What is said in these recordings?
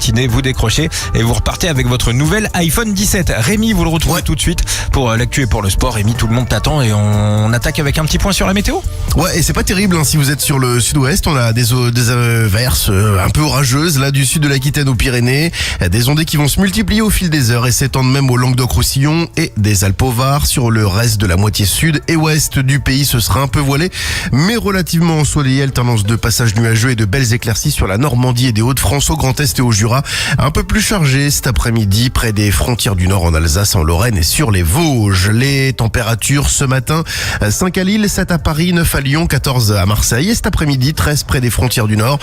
matinée, vous décrochez et vous repartez avec votre nouvel iPhone 17. Rémi, vous le retrouvez tout de suite pour l'actu et pour le sport. Rémi, tout le monde t'attend et on attaque avec un petit point sur la météo. Ouais, et c'est pas terrible si vous êtes sur le sud-ouest. On a des averses un peu orageuses là du sud de l'Aquitaine aux Pyrénées, des ondées qui vont se multiplier au fil des heures et s'étendre même au Languedoc-Roussillon et des Alpes au Var. Sur le reste de la moitié sud et ouest du pays, ce sera un peu voilé, mais relativement ensoleillé, alternance de passages nuageux et de belles éclaircies sur la Normandie et des Hauts-de-France, au Grand Est et au Jura. Un peu plus chargé cet après-midi près des frontières du Nord en Alsace, en Lorraine et sur les Vosges. Les températures ce matin, 5 à Lille, 7 à Paris, 9 à Lyon, 14 à Marseille et cet après-midi 13 près des frontières du Nord,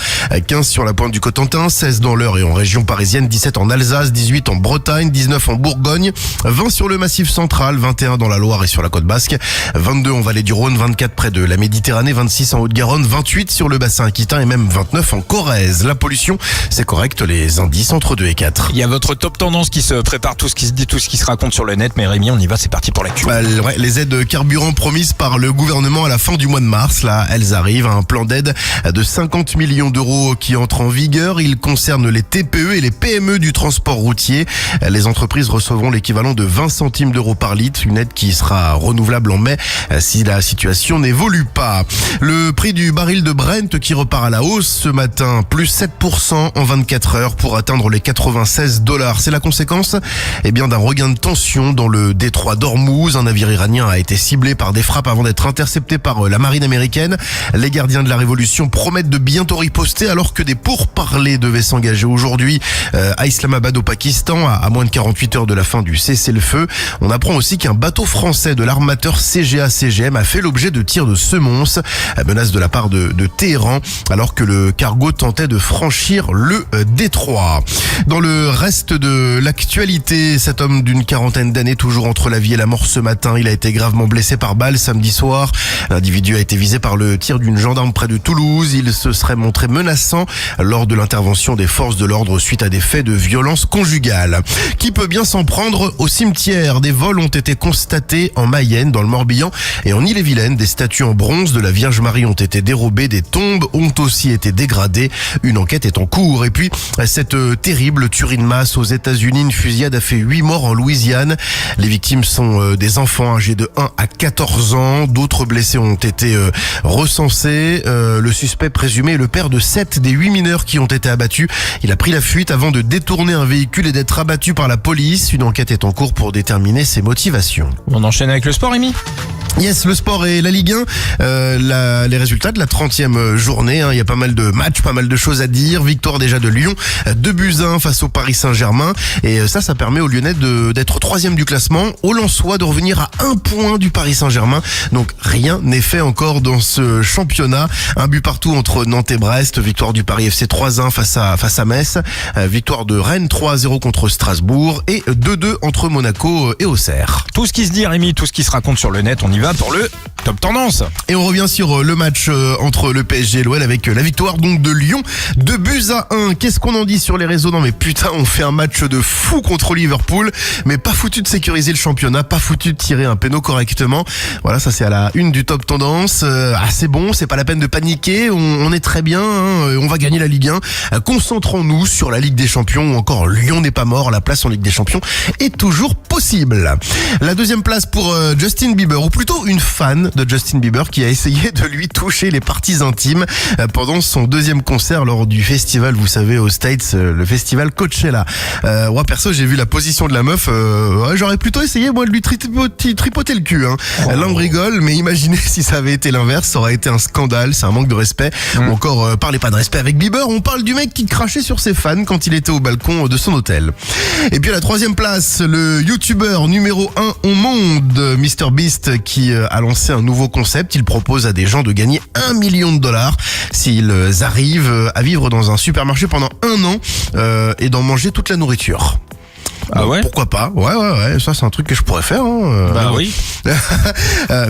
15 sur la pointe du Cotentin, 16 dans l'Eure et en région parisienne, 17 en Alsace, 18 en Bretagne, 19 en Bourgogne, 20 sur le Massif central, 21 dans la Loire et sur la côte basque, 22 en vallée du Rhône, 24 près de la Méditerranée, 26 en Haute-Garonne, 28 sur le bassin aquitain et même 29 en Corrèze. La pollution, c'est correct, les indices entre 2 et 4. Il y a votre top tendance qui se prépare, tout ce qui se dit, tout ce qui se raconte sur le net. Mais Rémi, on y va, c'est parti pour l'actu. Ouais, les aides carburant promises par le gouvernement à la fin du mois de mars, là, elles arrivent. Un plan d'aide de 50 millions d'euros qui entre en vigueur. Il concerne les TPE et les PME du transport routier. Les entreprises recevront l'équivalent de 20 centimes d'euros par litre, une aide qui sera renouvelable en mai si la situation n'évolue pas. Le prix du baril de Brent qui repart à la hausse ce matin, plus 7% en 24 heures pour atteindre les $96. C'est la conséquence d'un regain de tension dans le détroit d'Ormuz. Un navire iranien a été ciblé par des frappes avant d'être intercepté par la marine américaine. Les gardiens de la révolution promettent de bientôt riposter alors que des pourparlers devaient s'engager aujourd'hui à Islamabad au Pakistan, à moins de 48 heures de la fin du cessez-le-feu. On apprend aussi qu'un bateau français de l'armateur CGA-CGM a fait l'objet de tirs de semonce, menace de la part de Téhéran, alors que le cargo tentait de franchir le détroit. Dans le reste de l'actualité, cet homme d'une quarantaine d'années, toujours entre la vie et la mort ce matin, il a été gravement blessé par balle samedi soir. L'individu a été visé par le tir d'une gendarme près de Toulouse. Il se serait montré menaçant lors de l'intervention des forces de l'ordre suite à des faits de violence conjugale. Qui peut bien s'en prendre au cimetière? Des vols ont été constatés en Mayenne, dans le Morbihan et en Ille-et-Vilaine. Des statues en bronze de la Vierge Marie ont été dérobées, des tombes ont aussi été dégradées. Une enquête est en cours. Et puis, cette terrible tuerie de masse aux États-Unis, une fusillade a fait 8 morts en Louisiane. Les victimes sont des enfants âgés de 1 à 14 ans. D'autres blessés ont été recensés. Le suspect présumé est le père de 7 des 8 mineurs qui ont été abattus. Il a pris la fuite avant de détourner un véhicule et d'être abattu par la police. Une enquête est en cours pour déterminer ses motivations. On enchaîne avec le sport, Rémi. Yes, le sport et la Ligue 1, les résultats de la 30e journée, il y a pas mal de matchs, pas mal de choses à dire. Victoire déjà de Lyon, 2-1 face au Paris Saint-Germain, et ça permet aux Lyonnais d'être 3e du classement, aux Lensois de revenir à 1 point du Paris Saint-Germain. Donc rien n'est fait encore dans ce championnat. Un but partout entre Nantes et Brest, victoire du Paris FC 3-1 face à Metz, victoire de Rennes 3-0 contre Strasbourg et 2-2 entre Monaco et Auxerre. Tout ce qui se dit, Rémi, tout ce qui se raconte sur le net, on y va pour le top tendance. Et on revient sur le match entre le PSG et l'OL avec la victoire donc de Lyon, 2-1. Qu'est-ce qu'on en dit sur les réseaux? Non mais putain, on fait un match de fou contre Liverpool, mais pas foutu de sécuriser le championnat, pas foutu de tirer un péno correctement. Voilà, ça c'est à la une du top tendance. C'est bon, c'est pas la peine de paniquer, on est très bien, on va gagner la Ligue 1. Concentrons-nous sur la Ligue des Champions, ou encore Lyon n'est pas mort, la place en Ligue des Champions est toujours possible. La deuxième place pour Justin Bieber, ou plutôt une fan de Justin Bieber qui a essayé de lui toucher les parties intimes pendant son deuxième concert lors du festival, vous savez, aux States, le festival Coachella. Moi perso, j'ai vu la position de la meuf, j'aurais plutôt essayé moi de lui tripoter le cul. Là on rigole, mais imaginez si ça avait été l'inverse, ça aurait été un scandale, c'est un manque de respect. Ou encore, parlez pas de respect avec Bieber, on parle du mec qui crachait sur ses fans quand il était au balcon de son hôtel. Et puis à la 3e place, le youtubeur numéro 1 au monde, MrBeast, qui a lancé un nouveau concept. Il propose à des gens de gagner $1 million s'ils arrivent à vivre dans un supermarché pendant 1 an et d'en manger toute la nourriture. Ah ouais? Pourquoi pas? Ouais, ça c'est un truc que je pourrais faire. Oui.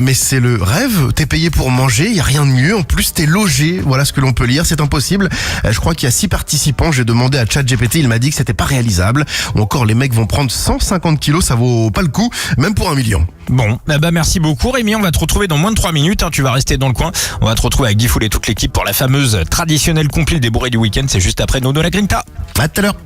Mais c'est le rêve, t'es payé pour manger, y a rien de mieux. En plus t'es logé, voilà ce que l'on peut lire, c'est impossible. Je crois qu'il y a 6 participants, j'ai demandé à ChatGPT, il m'a dit que c'était pas réalisable. Ou encore les mecs vont prendre 150 kilos, ça vaut pas le coup, même pour 1 million. Bon, merci beaucoup Rémi, on va te retrouver dans moins de 3 minutes, tu vas rester dans le coin. On va te retrouver avec Guifoul et toute l'équipe pour la fameuse traditionnelle compile des bourrés du week-end, c'est juste après Nono la Grinta. À tout à l'heure.